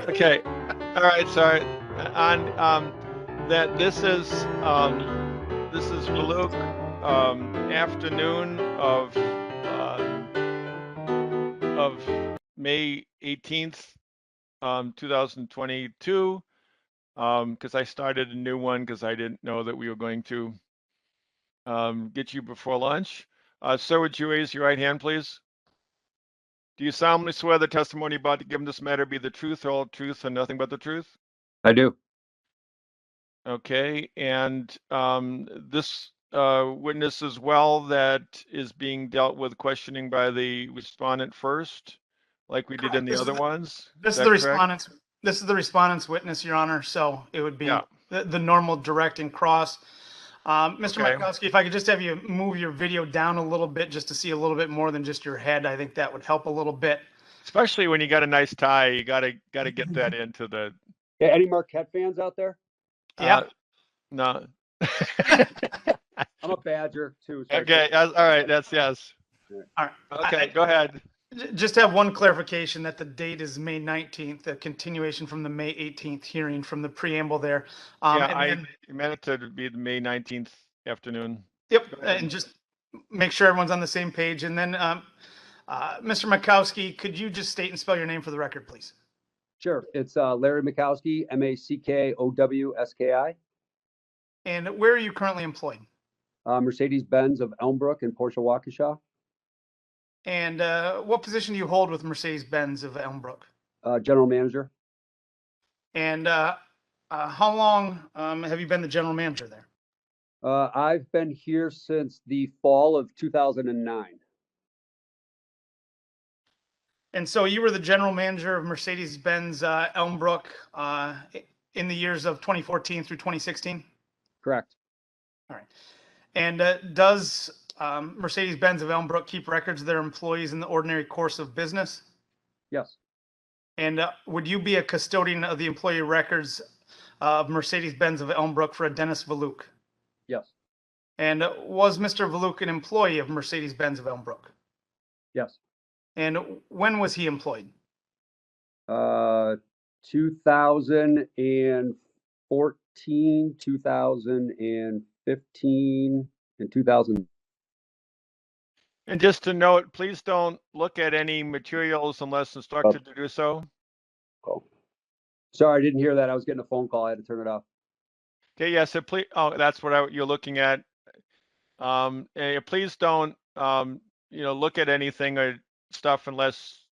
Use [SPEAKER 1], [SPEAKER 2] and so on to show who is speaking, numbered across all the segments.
[SPEAKER 1] Okay. All right. Sorry. On that this is Valuch afternoon of May 18th, 2022. Because I started a new one because I didn't know that we were going to get you before lunch. Sir, would you raise your right hand, please? Do you solemnly swear the testimony about to give in this matter be the truth, all truth, and nothing but the truth?
[SPEAKER 2] I do.
[SPEAKER 1] Okay, and this witness as well that is being dealt with questioning by the respondent first, like we did in the other ones.
[SPEAKER 3] This
[SPEAKER 1] Is
[SPEAKER 3] is the
[SPEAKER 1] that correct?
[SPEAKER 3] respondent's. This is the respondent's witness, Your Honor. So it would be
[SPEAKER 1] Yeah.
[SPEAKER 3] the normal direct and cross. Mr.
[SPEAKER 1] Okay.
[SPEAKER 3] Markowski, if I could just have you move your video down a little bit, just to see a little bit more than just your head, I think that would help a little bit.
[SPEAKER 1] Especially when you got a nice tie, you gotta get that into the.
[SPEAKER 2] Yeah, any Marquette fans out there?
[SPEAKER 3] Yeah.
[SPEAKER 1] No.
[SPEAKER 2] I'm a Badger too. So
[SPEAKER 1] Okay. All right. That's yes.
[SPEAKER 3] All right.
[SPEAKER 1] Okay. Go ahead.
[SPEAKER 3] Just have one clarification that the date is May 19th, a continuation from the May 18th hearing from the preamble there.
[SPEAKER 1] Yeah,
[SPEAKER 3] and
[SPEAKER 1] I
[SPEAKER 3] then-
[SPEAKER 1] meant it to be the May 19th afternoon.
[SPEAKER 3] Yep, and just make sure everyone's on the same page. And then, Mr. Makowski, could you just state and spell your name for the record, please?
[SPEAKER 2] Sure. It's Larry Makowski, Mackowski.
[SPEAKER 3] And where are you currently employed?
[SPEAKER 2] Mercedes-Benz of Elmbrook in Port Waukesha.
[SPEAKER 3] And what position do you hold with Mercedes-Benz of Elmbrook?
[SPEAKER 2] General manager.
[SPEAKER 3] And how long have you been the general manager there?
[SPEAKER 2] I've been here since the fall of 2009.
[SPEAKER 3] And so you were the general manager of Mercedes-Benz Elmbrook in the years of 2014 through 2016?
[SPEAKER 2] Correct.
[SPEAKER 3] All right. And does Mercedes-Benz of Elmbrook keep records of their employees in the ordinary course of business?
[SPEAKER 2] Yes.
[SPEAKER 3] And would you be a custodian of the employee records of Mercedes-Benz of Elmbrook for a Dennis Valuch?
[SPEAKER 2] Yes.
[SPEAKER 3] And was Mr. Valuch an employee of Mercedes-Benz of Elmbrook?
[SPEAKER 2] Yes.
[SPEAKER 3] And when was he employed?
[SPEAKER 2] 2014, 2015, and 2000.
[SPEAKER 1] And just to note, please don't look at any materials unless instructed to do so.
[SPEAKER 2] Oh. Sorry, I didn't hear that. I was getting a phone call. I had to turn it off.
[SPEAKER 1] Okay, yes, so please, oh, that's what you're looking at. Please don't, look at anything or stuff unless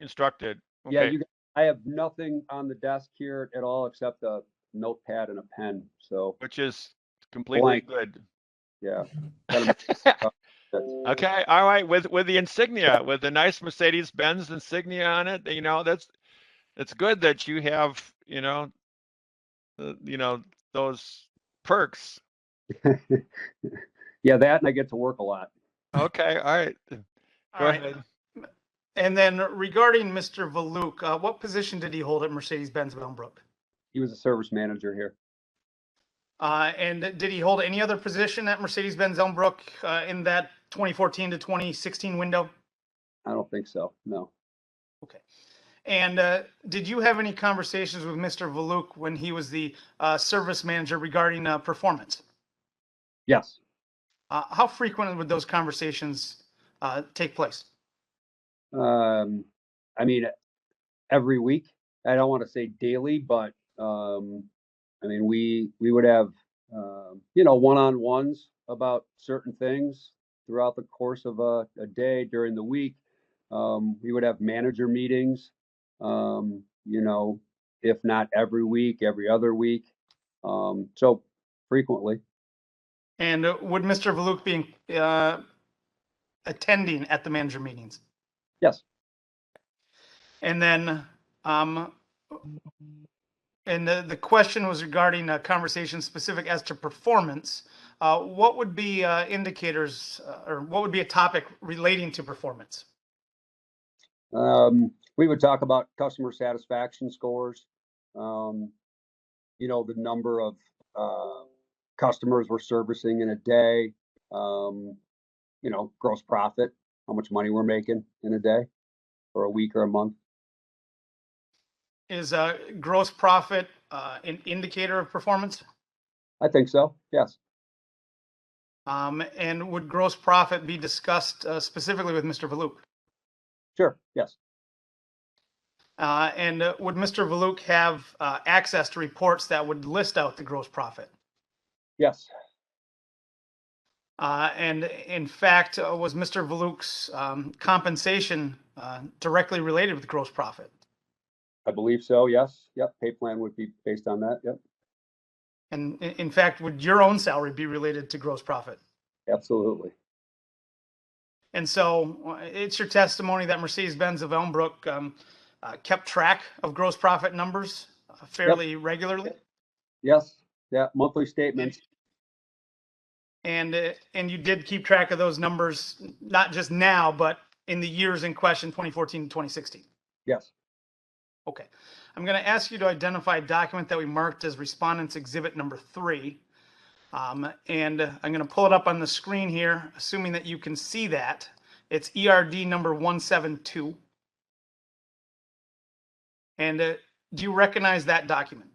[SPEAKER 1] instructed. Okay.
[SPEAKER 2] Yeah, I have nothing on the desk here at all except a notepad and a pen. So,
[SPEAKER 1] which is completely
[SPEAKER 2] blank.
[SPEAKER 1] good.
[SPEAKER 2] Yeah.
[SPEAKER 1] Okay. All right. With the insignia, with the nice Mercedes-Benz insignia on it, it's good that you have, those perks.
[SPEAKER 2] Yeah, that, and I get to work a lot.
[SPEAKER 1] Okay. All right. Go ahead.
[SPEAKER 3] And then regarding Mr. Valuch, what position did he hold at Mercedes-Benz of Elmbrook?
[SPEAKER 2] He was a service manager here.
[SPEAKER 3] And did he hold any other position at Mercedes-Benz Elmbrook in that 2014 to 2016 window?
[SPEAKER 2] I don't think so. No.
[SPEAKER 3] Okay. And did you have any conversations with Mr. Valuch when he was the service manager regarding performance?
[SPEAKER 2] Yes.
[SPEAKER 3] How frequently would those conversations take place?
[SPEAKER 2] I mean, every week. I don't want to say daily, but I mean, we would have one-on-ones about certain things throughout the course of a day during the week. We would have manager meetings, if not every week, every other week. So frequently.
[SPEAKER 3] And would Mr. Valuch be attending at the manager meetings?
[SPEAKER 2] Yes.
[SPEAKER 3] And then, and the question was regarding a conversation specific as to performance. What would be indicators, or what would be a topic relating to performance?
[SPEAKER 2] We would talk about customer satisfaction scores, the number of customers we're servicing in a day, gross profit, how much money we're making in a day or a week or a month.
[SPEAKER 3] Is gross profit an indicator of performance?
[SPEAKER 2] I think so, yes.
[SPEAKER 3] And would gross profit be discussed specifically with Mr. Valuch?
[SPEAKER 2] Sure, yes.
[SPEAKER 3] And would Mr. Valuch have access to reports that would list out the gross profit?
[SPEAKER 2] Yes,
[SPEAKER 3] And in fact, was Mr. Valuch's compensation directly related with gross profit?
[SPEAKER 2] I believe so, yes. Yep, pay plan would be based on that, yep,
[SPEAKER 3] And in fact, would your own salary be related to gross profit?
[SPEAKER 2] absolutely.
[SPEAKER 3] And so it's your testimony that Mercedes-Benz of Elmbrook kept track of gross profit numbers fairly regularly?
[SPEAKER 2] Yes, yeah, monthly statements,
[SPEAKER 3] And you did keep track of those numbers, not just now, but in the years in question, 2014 to 2016.
[SPEAKER 2] yes.
[SPEAKER 3] Okay. I'm going to ask you to identify a document that we marked as Respondent's Exhibit number 3. And I'm going to pull it up on the screen here, assuming that you can see that. It's ERD number 172. And do you recognize that document?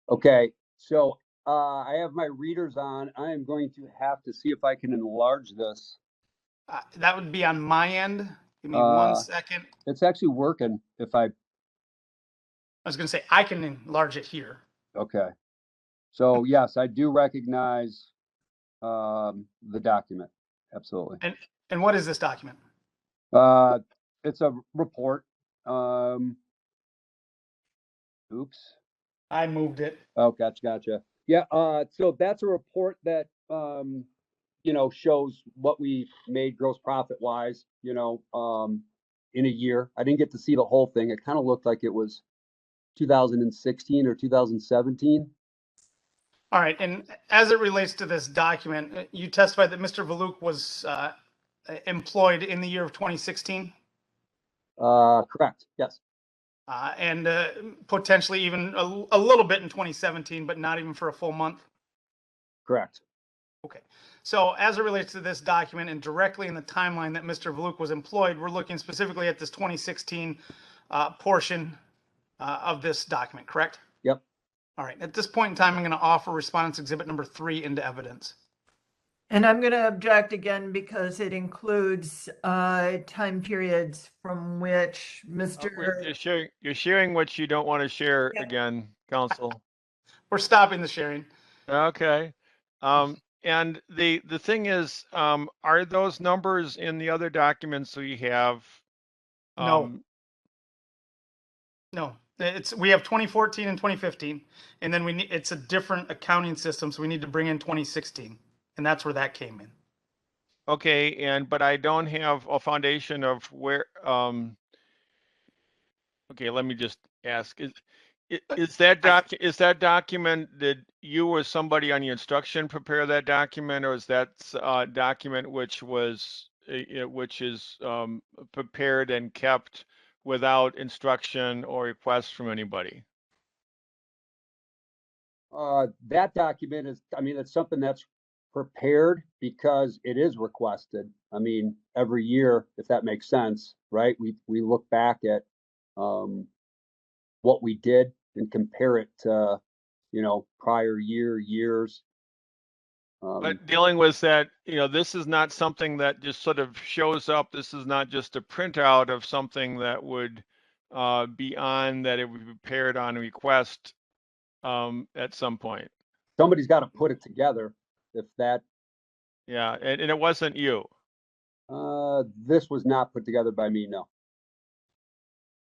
[SPEAKER 2] Okay, so I have my readers on. I am going to have to see if I can enlarge this.
[SPEAKER 3] That would be on my end. Give me 1 second.
[SPEAKER 2] It's actually working if I,
[SPEAKER 3] I was going to say I can enlarge it here.
[SPEAKER 2] okay. So yes, I do recognize the document, absolutely.
[SPEAKER 3] And what is this document?
[SPEAKER 2] It's a report. Oops.
[SPEAKER 3] I moved it.
[SPEAKER 2] Oh, gotcha. Yeah, so that's a report that, shows what we made gross profit wise, in a year. I didn't get to see the whole thing. It kind of looked like it was 2016 or 2017.
[SPEAKER 3] All right. And as it relates to this document, you testified that Mr. Valuch was employed in the year of 2016?
[SPEAKER 2] Correct, yes.
[SPEAKER 3] And potentially even a little bit in 2017, but not even for a full month?
[SPEAKER 2] Correct.
[SPEAKER 3] Okay. So as it relates to this document and directly in the timeline that Mr. Valuch was employed, we're looking specifically at this 2016 portion of this document, correct?
[SPEAKER 2] Yep.
[SPEAKER 3] All right. At this point in time, I'm going to offer Respondent's Exhibit number 3 into evidence.
[SPEAKER 4] And I'm going to object again because it includes time periods from which Mr.
[SPEAKER 1] You're sharing what you don't want to share
[SPEAKER 4] Yeah.
[SPEAKER 1] again, counsel.
[SPEAKER 3] We're stopping the sharing.
[SPEAKER 1] Okay. And the thing is, are those numbers in the other documents we have?
[SPEAKER 3] No. No. We have 2014 and 2015, and then it's a different accounting system, so we need to bring in 2016, and that's where that came in.
[SPEAKER 1] Okay, but I don't have a foundation of where. Okay, let me just ask: is that document? Did you or somebody on the instruction prepare that document, or is that a document which is prepared and kept without instruction or request from anybody?
[SPEAKER 2] That document is, it's something that's prepared because it is requested. Every year, if that makes sense, right? We look back at what we did and compare it to, prior years.
[SPEAKER 1] But dealing with that, this is not something that just sort of shows up. This is not just a printout of something that would be on, that it would be prepared on request at some point.
[SPEAKER 2] Somebody's got to put it together. If that,
[SPEAKER 1] Yeah, and it wasn't you.
[SPEAKER 2] this was not put together by me, no.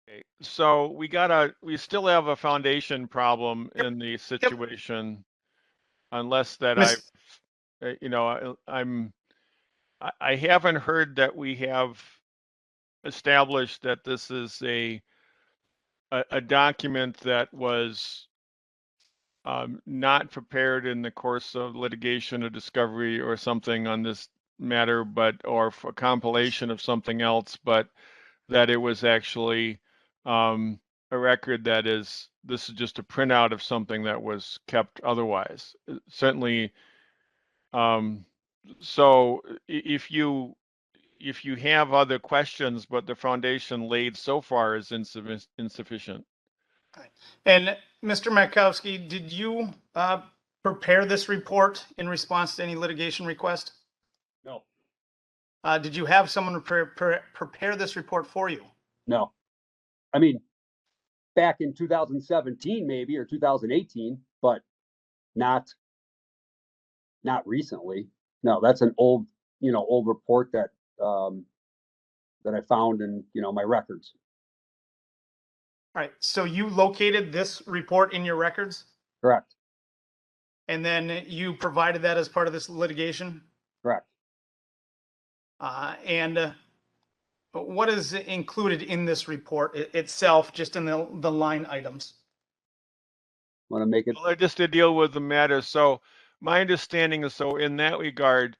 [SPEAKER 1] Okay. So we still have a foundation problem in the situation, unless that I haven't heard that we have established that this is a document that was not prepared in the course of litigation or discovery or something on this matter, or for compilation of something else, but that it was actually a record this is just a printout of something that was kept otherwise. Certainly, so if you have other questions, but the foundation laid so far is insufficient.
[SPEAKER 3] And Mr. Markowski, did you prepare this report in response to any litigation request?
[SPEAKER 2] No,
[SPEAKER 3] Did you have someone prepare this report for you?
[SPEAKER 2] no. I mean, back in 2017 maybe, or 2018, but not recently. No, that's an old report that that I found in my records.
[SPEAKER 3] All right, so you located this report in your records,
[SPEAKER 2] Correct.
[SPEAKER 3] and then you provided that as part of this litigation?
[SPEAKER 2] Correct.
[SPEAKER 3] And what is included in this report itself, just in the line items?
[SPEAKER 2] Want to make it
[SPEAKER 1] Well, just to deal with the matter. So my understanding is, so in that regard,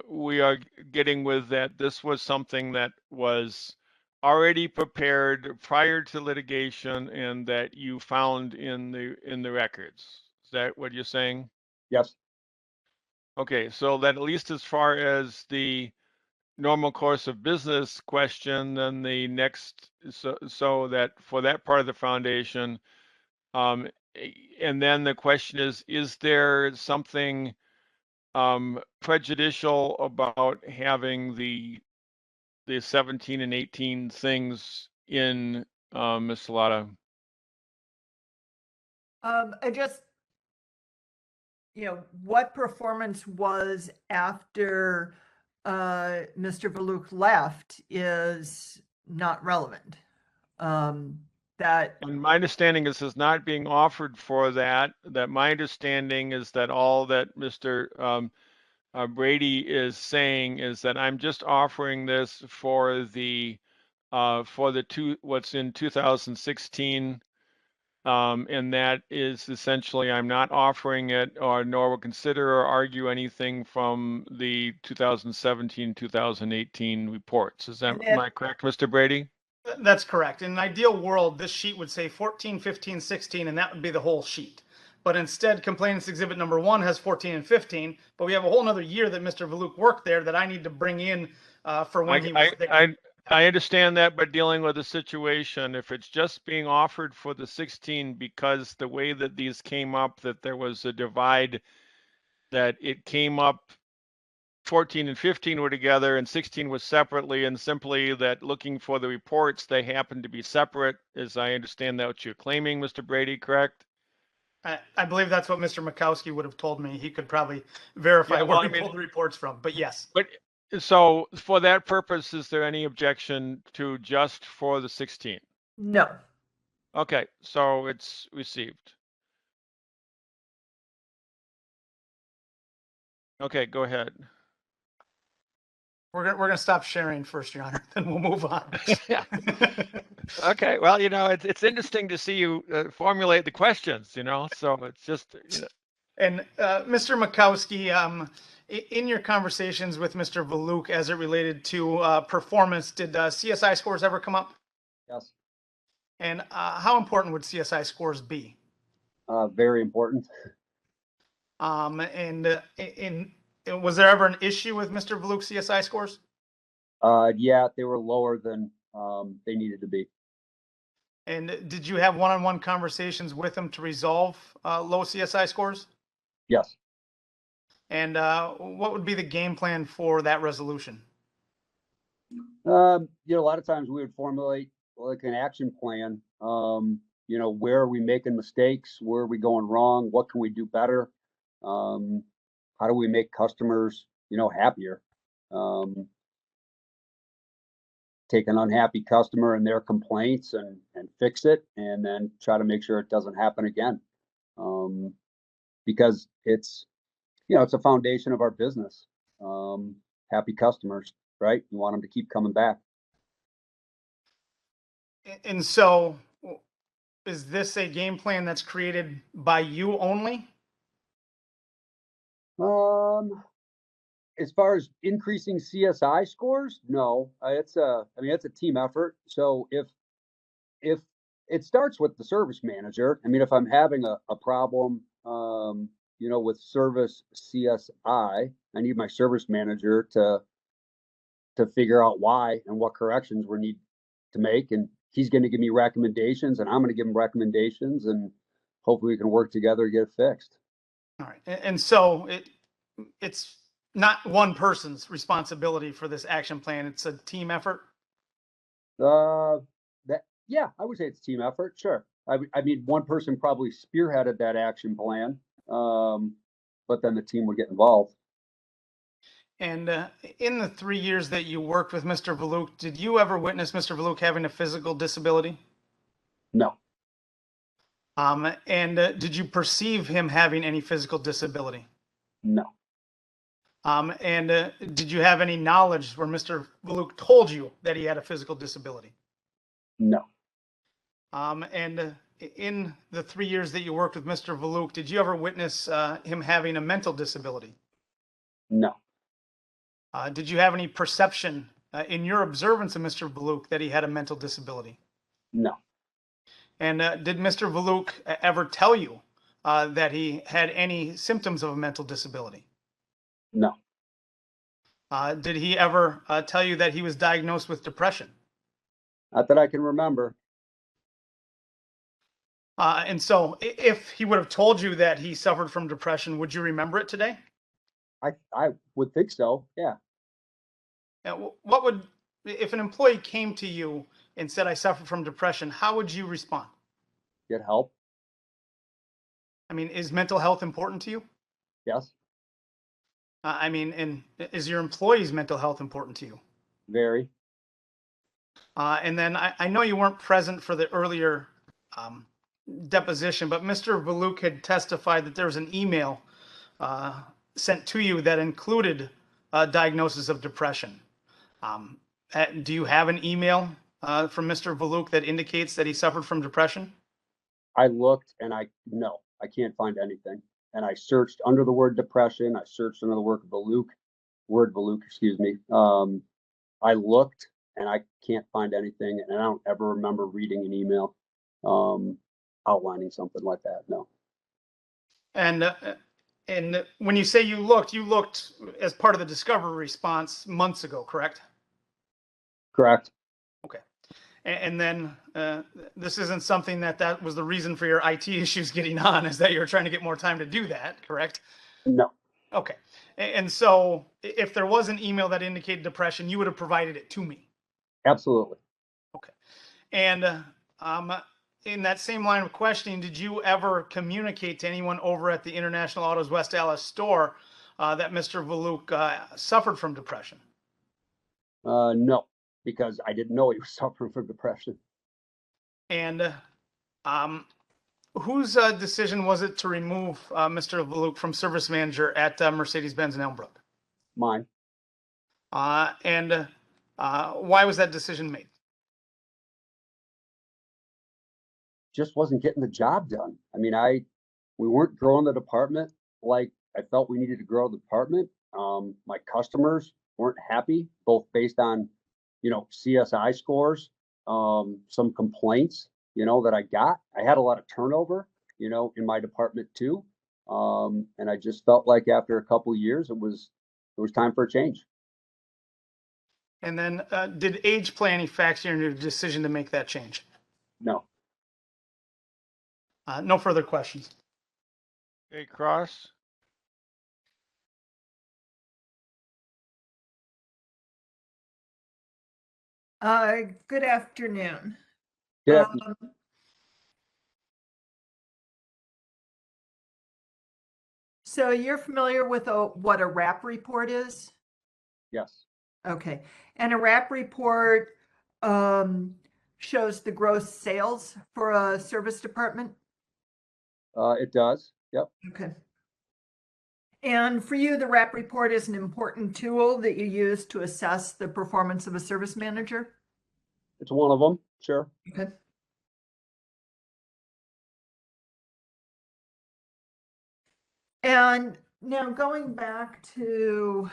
[SPEAKER 1] we are getting with that this was something that was already prepared prior to litigation and that you found in the records. Is that what you're saying?
[SPEAKER 2] yes.
[SPEAKER 1] Okay, so that at least as far as the normal course of business question, then the next, so that for that part of the foundation, and then the question is there something prejudicial about having the 17 and 18 things in, Ms. Salata?
[SPEAKER 4] I just, what performance was after Mr. Valuch left is not relevant. That
[SPEAKER 1] And my understanding is not being offered for that. That my understanding is that all that Mr. Brady is saying is that I'm just offering this for the what's in 2016. And that is essentially, I'm not offering it or nor will consider or argue anything from the 2017, 2018 reports. Am I correct, Mr. Brady?
[SPEAKER 3] That's correct. In an ideal world, this sheet would say 14, 15, 16, and that would be the whole sheet. But instead, complainants exhibit number 1 has 14 and 15, but we have a whole nother year that Mr. Valuch worked there that I need to bring in for when he was there.
[SPEAKER 1] I understand that, but dealing with the situation, if it's just being offered for the 16 because the way that these came up, that there was a divide, that it came up 14 and 15 were together and 16 was separately, and simply that looking for the reports, they happen to be separate, as I understand that what you're claiming, Mr. Brady, correct?
[SPEAKER 3] I believe that's what Mr. Mikowski would have told me. He could probably verify where he pulled the reports from, but yes.
[SPEAKER 1] But so for that purpose, is there any objection to just for the 16?
[SPEAKER 4] no.
[SPEAKER 1] Okay, so it's received. Okay, go ahead.
[SPEAKER 3] We're gonna stop sharing first, Your Honor, then we'll move on.
[SPEAKER 1] Yeah. Okay, well, it's interesting to see you formulate the questions, so it's just,
[SPEAKER 3] And Mr. Mikowski, in your conversations with Mr. Valuch as it related to performance, did CSI scores ever come up?
[SPEAKER 2] Yes.
[SPEAKER 3] And how important would CSI scores be?
[SPEAKER 2] Very important.
[SPEAKER 3] And was there ever an issue with Mr. Valuch CSI scores?
[SPEAKER 2] Yeah, they were lower than they needed to be.
[SPEAKER 3] And did you have one-on-one conversations with him to resolve low CSI scores?
[SPEAKER 2] Yes.
[SPEAKER 3] And what would be the game plan for that resolution?
[SPEAKER 2] A lot of times we would formulate like an action plan. Where are we making mistakes? Where are we going wrong? What can we do better? How do we make customers, happier? Take an unhappy customer and their complaints and fix it, and then try to make sure it doesn't happen again. Because it's a foundation of our business. Happy customers, right? You want them to keep coming back.
[SPEAKER 3] And so, is this a game plan that's created by you only?
[SPEAKER 2] As far as increasing CSI scores, no. It's a team effort. So if it starts with the service manager, if I'm having a problem, with service CSI, I need my service manager to figure out why and what corrections we need to make and he's going to give me recommendations, and I'm going to give him recommendations, and hopefully we can work together to get it fixed.
[SPEAKER 3] All right. And so it's not one person's responsibility for this action plan. It's a team effort.
[SPEAKER 2] Yeah, I would say it's a team effort. Sure. I mean, one person probably spearheaded that action plan, but then the team would get involved.
[SPEAKER 3] And in the 3 years that you worked with Mr. Valuch, did you ever witness Mr. Valuch having a physical disability?
[SPEAKER 2] No,
[SPEAKER 3] And did you perceive him having any physical disability?
[SPEAKER 2] no,
[SPEAKER 3] And did you have any knowledge where Mr. Valuch told you that he had a physical disability?
[SPEAKER 2] no,
[SPEAKER 3] And in the 3 years that you worked with Mr. Valuch, did you ever witness him having a mental disability?
[SPEAKER 2] no,
[SPEAKER 3] Did you have any perception in your observance of Mr. Valuch that he had a mental disability?
[SPEAKER 2] no,
[SPEAKER 3] And did Mr. Valuch ever tell you that he had any symptoms of a mental disability?
[SPEAKER 2] no,
[SPEAKER 3] Did he ever tell you that he was diagnosed with depression?
[SPEAKER 2] not that I can remember.
[SPEAKER 3] And so if he would have told you that he suffered from depression, would you remember it today?
[SPEAKER 2] I would think so. Yeah.
[SPEAKER 3] What would, if an employee came to you and said, I suffer from depression, how would you respond?
[SPEAKER 2] Get help.
[SPEAKER 3] I mean, is mental health important to you?
[SPEAKER 2] Yes.
[SPEAKER 3] I mean, and is your employee's mental health important to you?
[SPEAKER 2] Very.
[SPEAKER 3] And then I know you weren't present for the earlier deposition, but Mr. Valuch had testified that there was an email sent to you that included a diagnosis of depression. Do you have an email from Mr. Valuch that indicates that he suffered from depression?
[SPEAKER 2] I looked and I can't find anything. And I searched under the word depression. I searched under the word Valuch, excuse me. I looked and I can't find anything. And I don't ever remember reading an email outlining something like that. No.
[SPEAKER 3] And when you say you looked as part of the discovery response months ago, correct?
[SPEAKER 2] Correct.
[SPEAKER 3] Okay. And then this isn't something that was the reason for your IT issues getting on, is that you were trying to get more time to do that, correct?
[SPEAKER 2] No.
[SPEAKER 3] Okay. And so if there was an email that indicated depression, you would have provided it to me.
[SPEAKER 2] Absolutely.
[SPEAKER 3] Okay. And in that same line of questioning, did you ever communicate to anyone over at the International Autos West Allis store that Mr. Valuch suffered from depression?
[SPEAKER 2] No, because I didn't know he was suffering from depression.
[SPEAKER 3] And whose decision was it to remove Mr. Valuch from service manager at Mercedes-Benz in Elmbrook?
[SPEAKER 2] Mine.
[SPEAKER 3] And why was that decision made?
[SPEAKER 2] Just wasn't getting the job done. I mean, we weren't growing the department like I felt we needed to grow the department. My customers weren't happy, both based on, CSI scores, some complaints, that I got. I had a lot of turnover, in my department too. And I just felt like after a couple of years, it was time for a change.
[SPEAKER 3] And then did age play any factor in your decision to make that change?
[SPEAKER 2] No.
[SPEAKER 3] No further questions.
[SPEAKER 1] Hey, Cross.
[SPEAKER 4] Good afternoon.
[SPEAKER 2] Yeah.
[SPEAKER 4] So you're familiar with what a RAP report is?
[SPEAKER 2] Yes.
[SPEAKER 4] Okay. And a RAP report shows the gross sales for a service department?
[SPEAKER 2] It does. Yep.
[SPEAKER 4] Okay. And for you, the RAP report is an important tool that you use to assess the performance of a service manager?
[SPEAKER 2] It's one of them. Sure.
[SPEAKER 4] Okay. And now going back to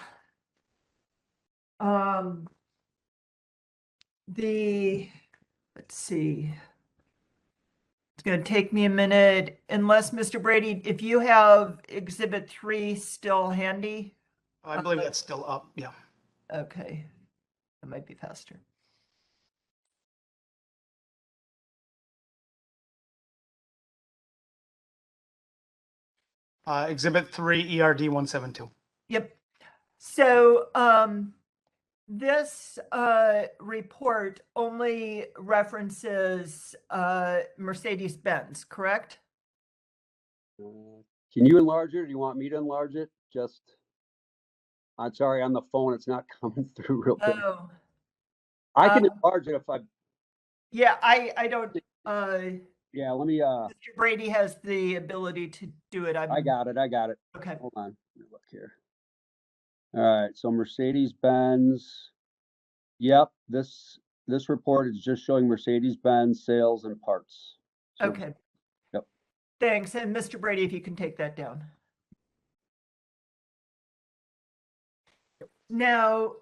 [SPEAKER 4] let's see. It's going to take me a minute, unless Mr. Brady, if you have Exhibit 3 still handy.
[SPEAKER 3] I believe that's still up. Yeah.
[SPEAKER 4] Okay. That might be faster.
[SPEAKER 3] Exhibit 3, ERD 172.
[SPEAKER 4] Yep. So, this report only references Mercedes-Benz, correct?
[SPEAKER 2] Can you enlarge it, or do you want me to enlarge it? I'm sorry, on the phone, it's not coming through real big.
[SPEAKER 4] Oh,
[SPEAKER 2] I can enlarge it if I,
[SPEAKER 4] yeah, I don't,
[SPEAKER 2] yeah, let me,
[SPEAKER 4] Mr. Brady has the ability to do it.
[SPEAKER 2] I got it.
[SPEAKER 4] Okay.
[SPEAKER 2] Hold on, let me look here. All right, so Mercedes-Benz. Yep, this report is just showing Mercedes-Benz sales and parts. So,
[SPEAKER 4] Okay.
[SPEAKER 2] Yep.
[SPEAKER 4] Thanks. And Mr. Brady, if you can take that down. Now,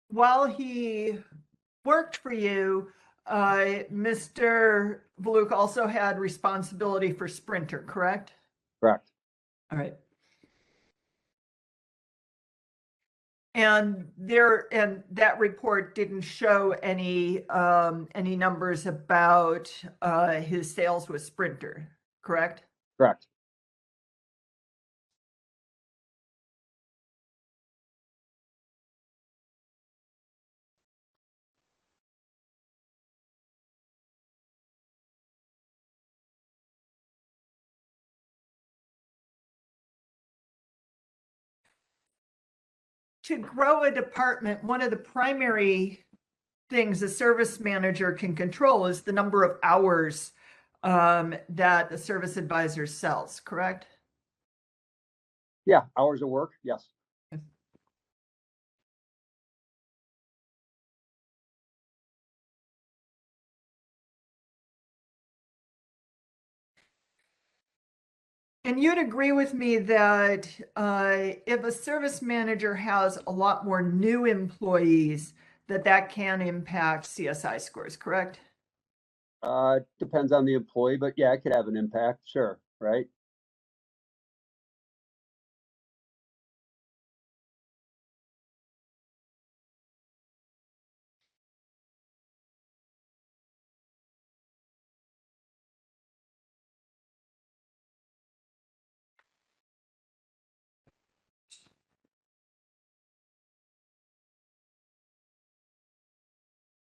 [SPEAKER 4] while he worked for you, Mr. Valuch also had responsibility for Sprinter, correct?
[SPEAKER 2] Correct.
[SPEAKER 4] All right. And that report didn't show any numbers about his sales with Sprinter, correct?
[SPEAKER 2] Correct.
[SPEAKER 4] To grow a department, one of the primary things a service manager can control is the number of hours that the service advisor sells, correct?
[SPEAKER 2] Yeah, hours of work, yes.
[SPEAKER 4] And you'd agree with me that if a service manager has a lot more new employees, that can impact CSI scores, correct?
[SPEAKER 2] Depends on the employee, but yeah, it could have an impact, sure, right?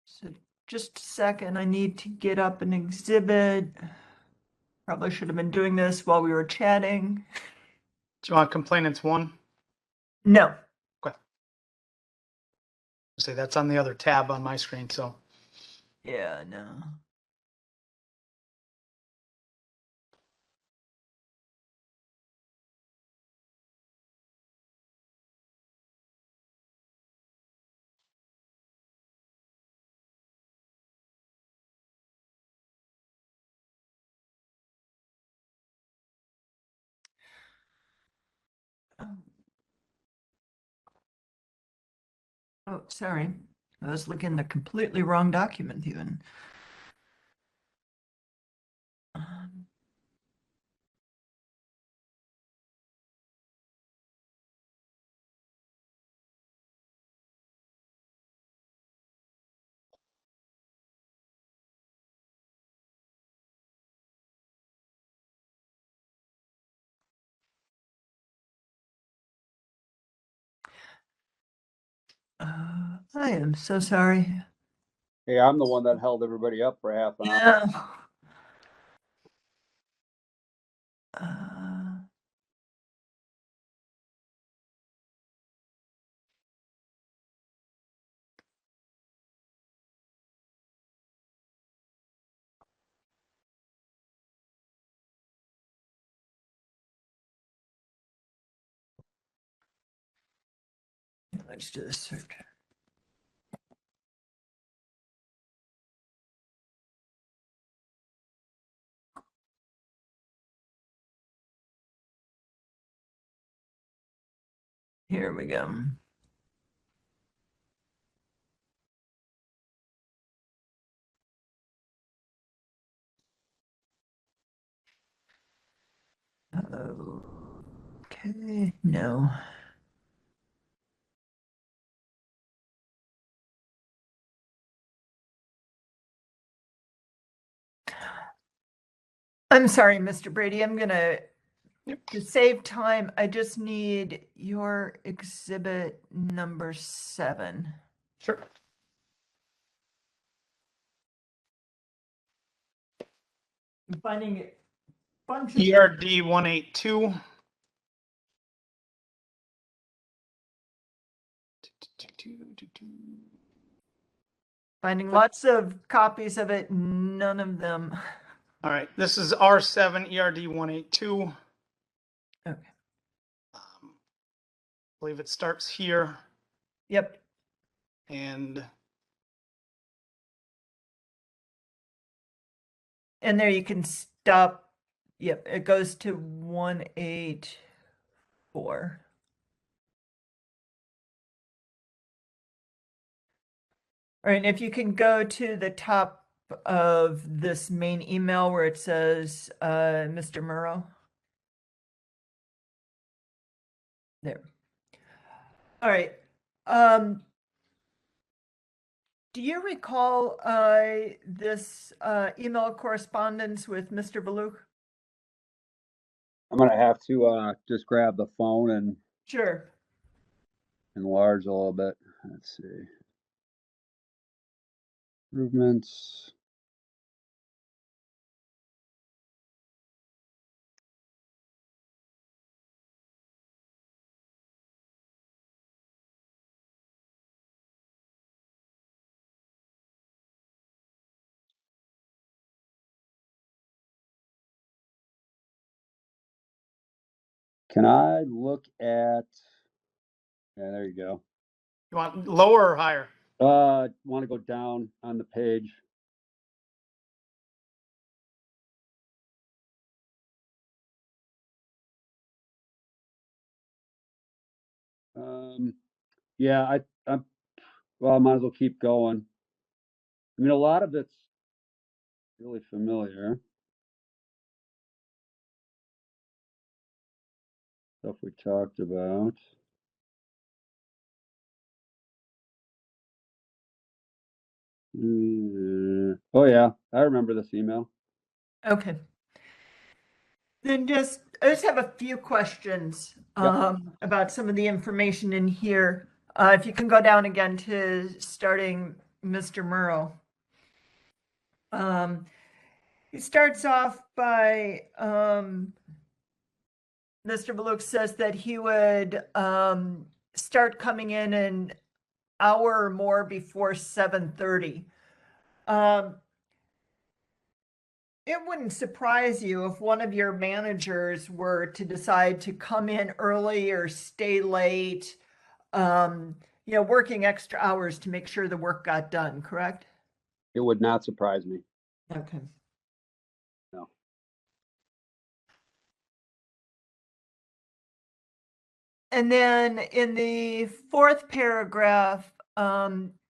[SPEAKER 4] So just a second, I need to get up an exhibit. Probably should have been doing this while we were chatting.
[SPEAKER 3] Do you want complainants 1?
[SPEAKER 4] No.
[SPEAKER 3] Okay. Say that's on the other tab on my screen, so.
[SPEAKER 4] Yeah, no. Oh, sorry. I was looking at the completely wrong document even. Um, I am so sorry.
[SPEAKER 2] Hey, I'm the one that held everybody up for half an hour.
[SPEAKER 4] Yeah. Uh, let's do this search. Here we go. Okay, no. I'm sorry, Mr. Brady. I'm gonna
[SPEAKER 3] Yep.
[SPEAKER 4] To save time, I just need your exhibit number 7.
[SPEAKER 3] Sure.
[SPEAKER 4] I'm finding it. Bunch of
[SPEAKER 3] ERD 182.
[SPEAKER 4] finding lots of copies of it, none of them.
[SPEAKER 3] All right, this is R7 ERD 182.
[SPEAKER 4] Okay.
[SPEAKER 3] I believe it starts here
[SPEAKER 4] Yep.
[SPEAKER 3] and
[SPEAKER 4] And there you can stop. Yep, it goes to 184. All right, and if you can go to the top of this main email where it says Mr. Murrow. There. All right. Do you recall this email correspondence with Mr. Valuch?
[SPEAKER 2] I'm gonna have to just grab the phone and
[SPEAKER 4] Sure.
[SPEAKER 2] enlarge a little bit. Let's see. Improvements. Can I look at, yeah, there you go.
[SPEAKER 3] you want lower or higher?
[SPEAKER 2] Want to go down on the page. Yeah, well, I might as well keep going. I mean, a lot of it's really familiar. Stuff we talked about. Oh yeah, I remember this email.
[SPEAKER 4] Okay. Then I just have a few questions about some of the information in here. If you can go down again to starting Mr. Murrow. He starts off by Mr. Valuch says that he would start coming in an hour or more before 7:30. It wouldn't surprise you if one of your managers were to decide to come in early or stay late, working extra hours to make sure the work got done, correct?
[SPEAKER 2] It would not surprise me.
[SPEAKER 4] Okay.
[SPEAKER 2] No.
[SPEAKER 4] And then in the 4th paragraph,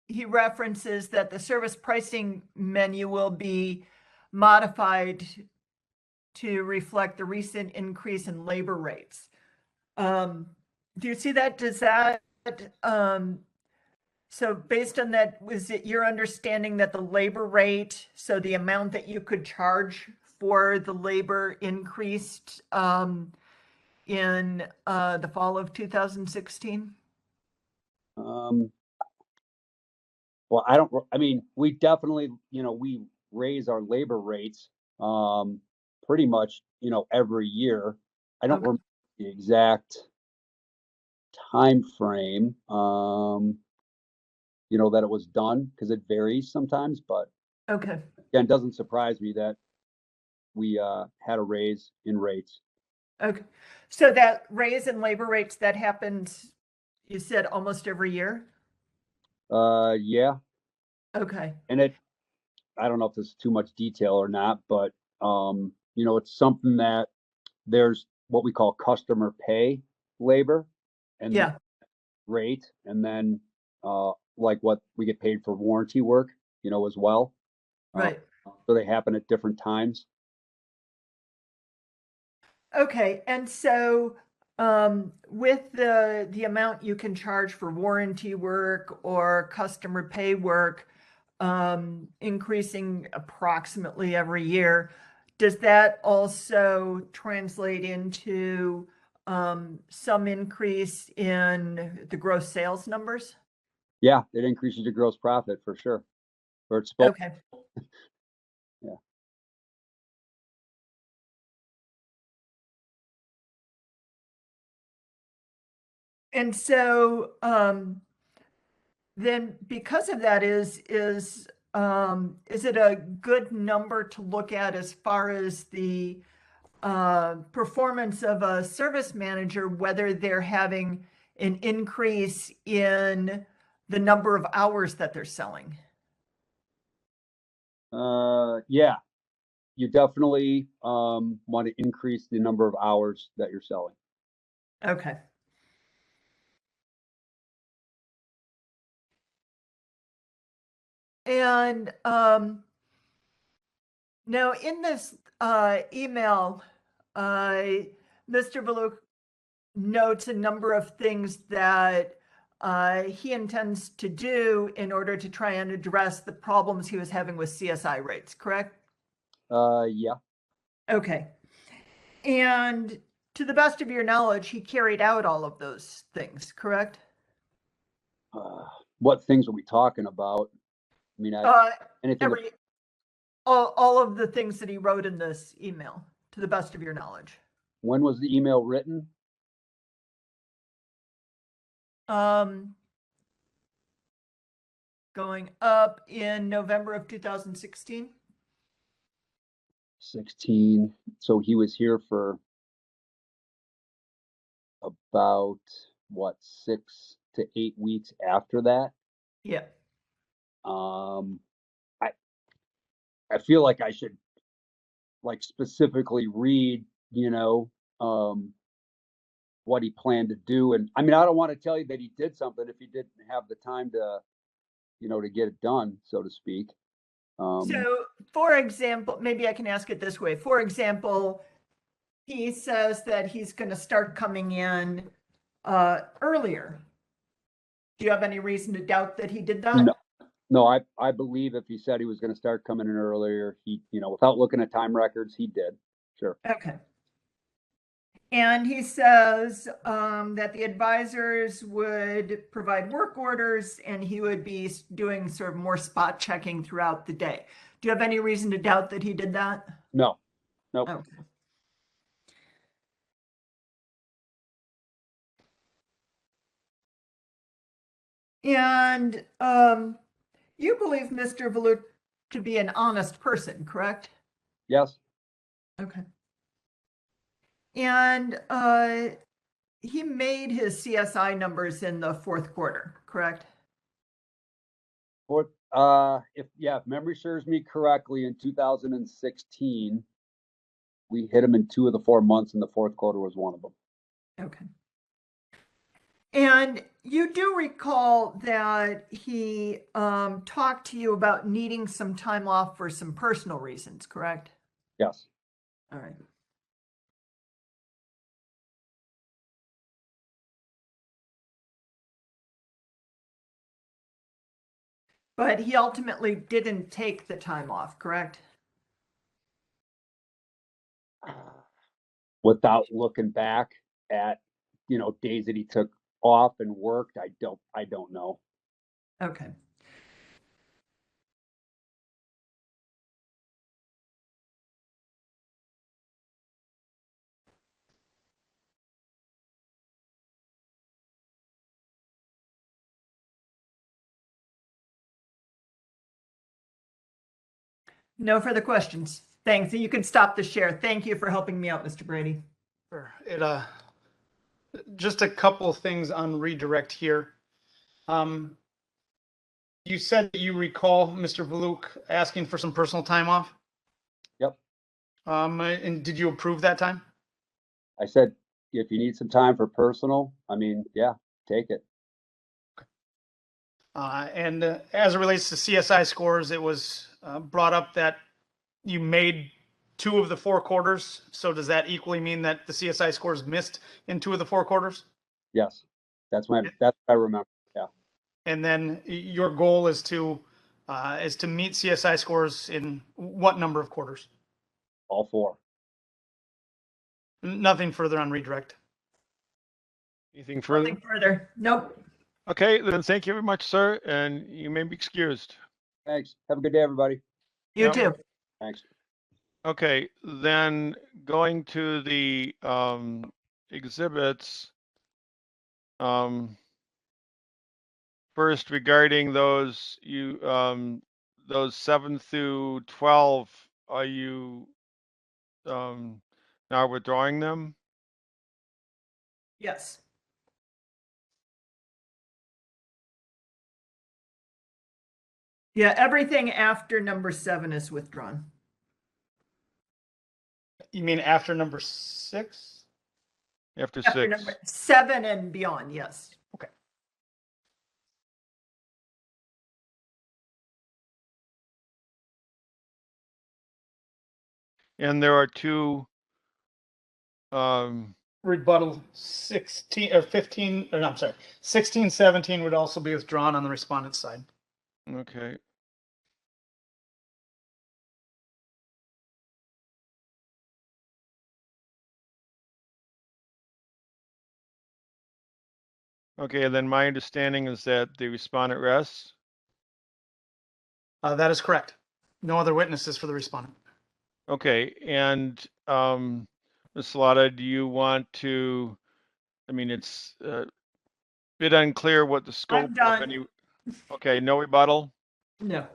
[SPEAKER 4] he references that the service pricing menu will be modified to reflect the recent increase in labor rates. Do you see that? Does that, so based on that, was it your understanding that the labor rate, so the amount that you could charge for the labor increased in the fall of 2016?
[SPEAKER 2] Well, I mean, we definitely, we raise our labor rates, pretty much, every year. I don't
[SPEAKER 4] Okay.
[SPEAKER 2] remember the exact time frame, that it was done, because it varies sometimes, but
[SPEAKER 4] Okay.
[SPEAKER 2] again, it doesn't surprise me that we, had a raise in rates.
[SPEAKER 4] Okay. So that raise in labor rates that happens, you said almost every year?
[SPEAKER 2] Yeah,
[SPEAKER 4] Okay.
[SPEAKER 2] and I don't know if this is too much detail or not, but, it's something that there's what we call customer pay labor and
[SPEAKER 4] Yeah.
[SPEAKER 2] rate, and then, like what we get paid for warranty work, as well.
[SPEAKER 4] Right.
[SPEAKER 2] So they happen at different times.
[SPEAKER 4] Okay. And so with the amount you can charge for warranty work or customer pay work increasing approximately every year, does that also translate into some increase in the gross sales numbers?
[SPEAKER 2] Yeah, it increases your gross profit for sure. Or it's supposed.
[SPEAKER 4] Okay.
[SPEAKER 2] Yeah.
[SPEAKER 4] And so then because of that, is it a good number to look at as far as the performance of a service manager, whether they're having an increase in the number of hours that they're selling?
[SPEAKER 2] Yeah, you definitely want to increase the number of hours that you're selling.
[SPEAKER 4] Okay. And now in this email, Mr. Valuch notes a number of things that he intends to do in order to try and address the problems he was having with CSI rates, correct?
[SPEAKER 2] Yeah.
[SPEAKER 4] Okay. And to the best of your knowledge, he carried out all of those things, correct?
[SPEAKER 2] What things are we talking about? I mean, anything.
[SPEAKER 4] All of the things that he wrote in this email, to the best of your knowledge.
[SPEAKER 2] When was the email written?
[SPEAKER 4] Going up in November of 2016.
[SPEAKER 2] 16. So he was here for about what, 6 to 8 weeks after that.
[SPEAKER 4] Yeah.
[SPEAKER 2] I feel like I should like specifically read, what he planned to do. And I mean, I don't want to tell you that he did something if he didn't have the time to, to get it done, so to speak.
[SPEAKER 4] So, for example, maybe I can ask it this way. For example, he says that he's going to start coming in earlier. Do you have any reason to doubt that he did that?
[SPEAKER 2] No, I believe if he said he was going to start coming in earlier, he, without looking at time records, he did. Sure.
[SPEAKER 4] Okay. And he says that the advisors would provide work orders and he would be doing sort of more spot checking throughout the day. Do you have any reason to doubt that he did that?
[SPEAKER 2] No. Nope.
[SPEAKER 4] Okay. And you believe Mr. Valuch to be an honest person, correct?
[SPEAKER 2] Yes.
[SPEAKER 4] Okay. And he made his CSI numbers in the fourth quarter, correct?
[SPEAKER 2] If memory serves me correctly, in 2016, we hit him in 2 of the 4 months, and the fourth quarter was one of them.
[SPEAKER 4] Okay. And you do recall that he talked to you about needing some time off for some personal reasons, correct?
[SPEAKER 2] Yes.
[SPEAKER 4] All right. But he ultimately didn't take the time off, correct?
[SPEAKER 2] Without looking back at, days that he took off and worked, I don't know.
[SPEAKER 4] Okay. No further questions. Thanks. You can stop the share. Thank you for helping me out, Mr. Brady.
[SPEAKER 3] Sure. Just a couple of things on redirect here. You said that you recall Mr. Valuch asking for some personal time off.
[SPEAKER 2] Yep.
[SPEAKER 3] And did you approve that time?
[SPEAKER 2] I said, if you need some time for personal, I mean, yeah, take it.
[SPEAKER 3] And as it relates to CSI scores, it was brought up that you made 2 of the 4 quarters. So does that equally mean that the CSI scores missed in 2 of the 4 quarters?
[SPEAKER 2] Yes, that's what I remember. Yeah.
[SPEAKER 3] And then your goal is to meet CSI scores in what number of quarters?
[SPEAKER 2] all 4.
[SPEAKER 3] Nothing further on redirect.
[SPEAKER 1] Anything further?
[SPEAKER 4] Nothing further. Nope.
[SPEAKER 1] Okay, then thank you very much, sir, and you may be excused.
[SPEAKER 2] Thanks. Have a good day, everybody.
[SPEAKER 4] You
[SPEAKER 1] Yep.
[SPEAKER 4] too.
[SPEAKER 2] Thanks.
[SPEAKER 1] Okay, then going to the exhibits. First, regarding those those 7 through 12, are you now withdrawing them?
[SPEAKER 4] Yes. Yeah, everything after number 7 is withdrawn.
[SPEAKER 3] You mean after number 6?
[SPEAKER 1] After
[SPEAKER 4] After
[SPEAKER 1] 6.
[SPEAKER 4] number 7 and beyond, yes.
[SPEAKER 3] Okay.
[SPEAKER 1] And there are 2
[SPEAKER 3] Rebuttal 16 or 15, or no, I'm sorry, 16, 17 would also be withdrawn on the respondent side.
[SPEAKER 1] okay. Okay, then my understanding is that the respondent rests.
[SPEAKER 3] That is correct. No other witnesses for the respondent.
[SPEAKER 1] Okay, and Ms. Lotta, do you want to, I mean, it's a bit unclear what the scope of
[SPEAKER 4] done.
[SPEAKER 1] any, okay, no rebuttal?
[SPEAKER 4] No.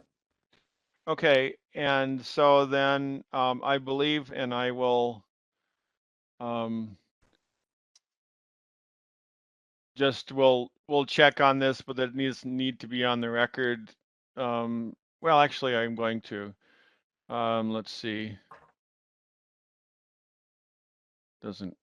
[SPEAKER 1] Okay, and so then I believe, and I will just we'll check on this, but it need to be on the record. Well, actually, I'm going to. Let's see. Doesn't.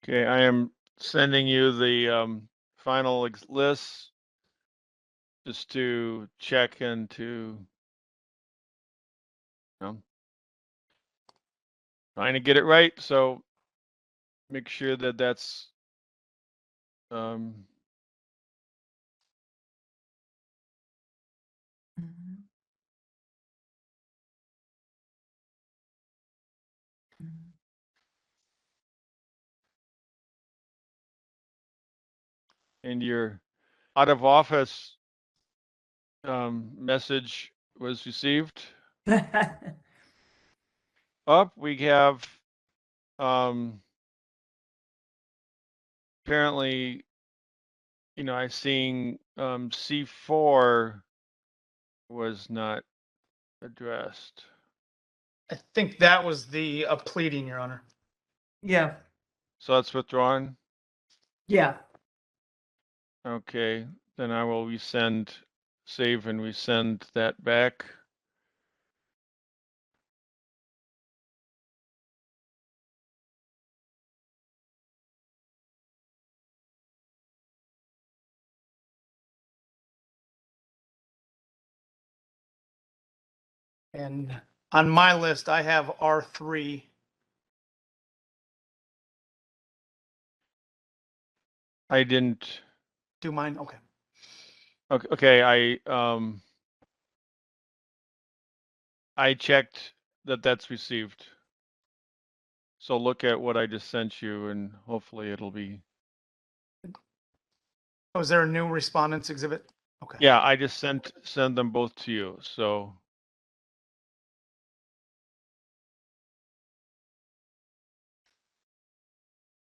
[SPEAKER 1] Okay, I am sending you the final list just to check and to trying to get it right. So make sure that that's and your out of office message was received. Up, we have apparently, I seeing C4 was not addressed.
[SPEAKER 3] I think that was the pleading, Your Honor.
[SPEAKER 4] Yeah.
[SPEAKER 1] So that's withdrawn.
[SPEAKER 4] Yeah.
[SPEAKER 1] Okay, then I will save and resend that back.
[SPEAKER 3] And on my list, I have R3.
[SPEAKER 1] I didn't.
[SPEAKER 3] Do mine? Okay.
[SPEAKER 1] Okay, I checked that's received. So look at what I just sent you and hopefully it'll be.
[SPEAKER 3] Oh, is there a new respondents exhibit? Okay.
[SPEAKER 1] Yeah, I just send them both to you. So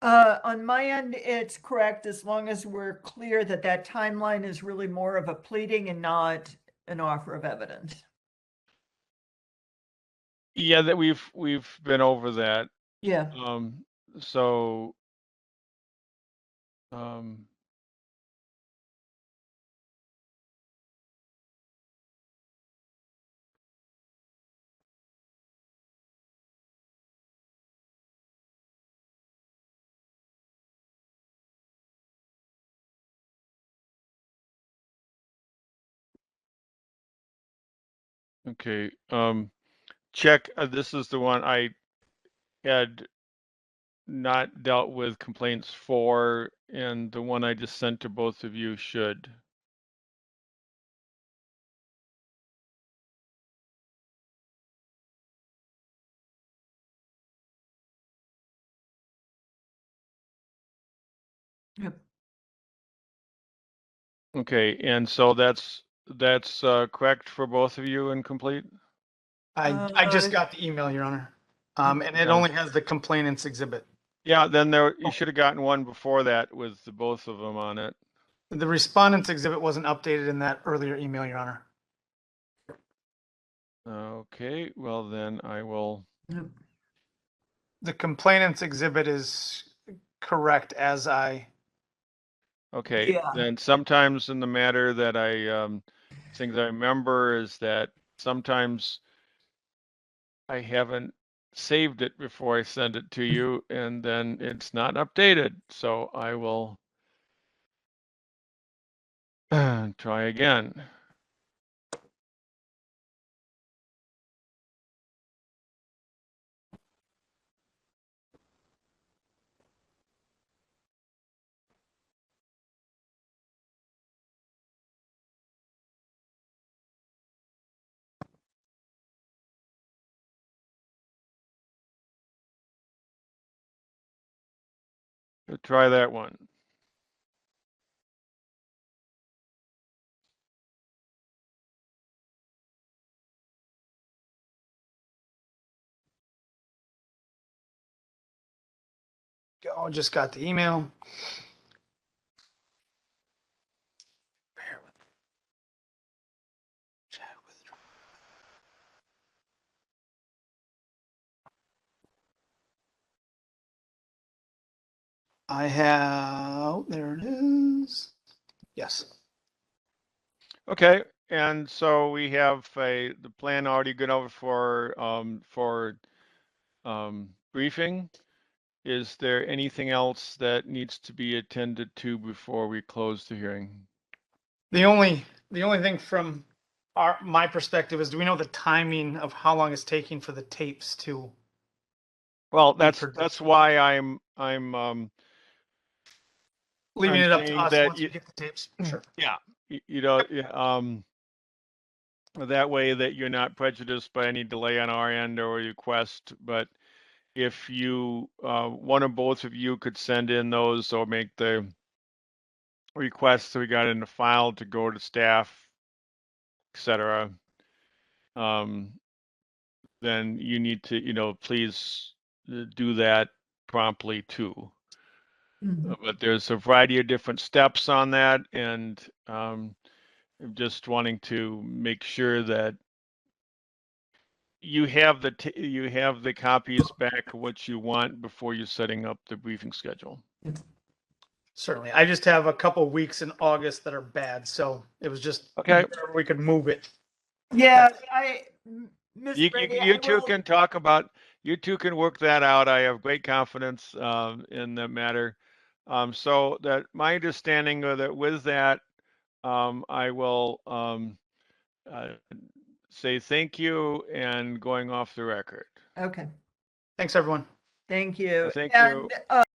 [SPEAKER 4] On my end, it's correct as long as we're clear that that timeline is really more of a pleading and not an offer of evidence.
[SPEAKER 1] yeah, that we've been over that.
[SPEAKER 4] Yeah.
[SPEAKER 1] So Okay, check, this is the one I had not dealt with complaints for, and the one I just sent to both of you should.
[SPEAKER 4] Yep.
[SPEAKER 1] Okay, and so that's correct for both of you and complete?
[SPEAKER 3] I just got the email, Your Honor. And it
[SPEAKER 1] Okay.
[SPEAKER 3] only has the complainants exhibit.
[SPEAKER 1] Yeah, then you should have gotten one before that with the both of them on it.
[SPEAKER 3] The respondents exhibit wasn't updated in that earlier email, Your Honor.
[SPEAKER 1] Okay, well then I will,
[SPEAKER 4] Yep.
[SPEAKER 3] The complainants exhibit is correct as I,
[SPEAKER 1] okay,
[SPEAKER 4] Yeah.
[SPEAKER 1] then sometimes in the matter that things I remember is that sometimes I haven't saved it before I send it to you, and then it's not updated, so I will try again. Try that one.
[SPEAKER 3] oh, just got the email. I have, there it is. Yes.
[SPEAKER 1] Okay, and so we have the plan already good over for briefing. Is there anything else that needs to be attended to before we close the hearing?
[SPEAKER 3] The only thing from my perspective is, do we know the timing of how long it's taking for the tapes to?
[SPEAKER 1] Well,
[SPEAKER 3] be
[SPEAKER 1] that's why I'm
[SPEAKER 3] leaving
[SPEAKER 1] I'm
[SPEAKER 3] it up to
[SPEAKER 1] saying
[SPEAKER 3] us
[SPEAKER 1] that
[SPEAKER 3] once we get the tapes. Sure.
[SPEAKER 1] yeah, you know, that way that you're not prejudiced by any delay on our end or request. But if you, one or both of you could send in those or make the request so we got it in the file to go to staff, etc. Then you need to, please do that promptly too.
[SPEAKER 4] Mhm.
[SPEAKER 1] But there's a variety of different steps on that, and I'm just wanting to make sure that you have the copies back what you want before you're setting up the briefing schedule.
[SPEAKER 3] Certainly. I just have a couple weeks in August that are bad, so it was just
[SPEAKER 1] Okay.
[SPEAKER 3] wherever we could move it.
[SPEAKER 4] Yeah, Miss
[SPEAKER 1] You,
[SPEAKER 4] Brady,
[SPEAKER 1] you
[SPEAKER 4] I
[SPEAKER 1] two
[SPEAKER 4] will.
[SPEAKER 1] can talk about, you two can work that out. I have great confidence in the matter. So that my understanding of that with that, I will uh, say thank you and going off the record.
[SPEAKER 4] Okay,
[SPEAKER 3] Thanks, everyone.
[SPEAKER 4] thank you.
[SPEAKER 1] Thank
[SPEAKER 4] And
[SPEAKER 1] you.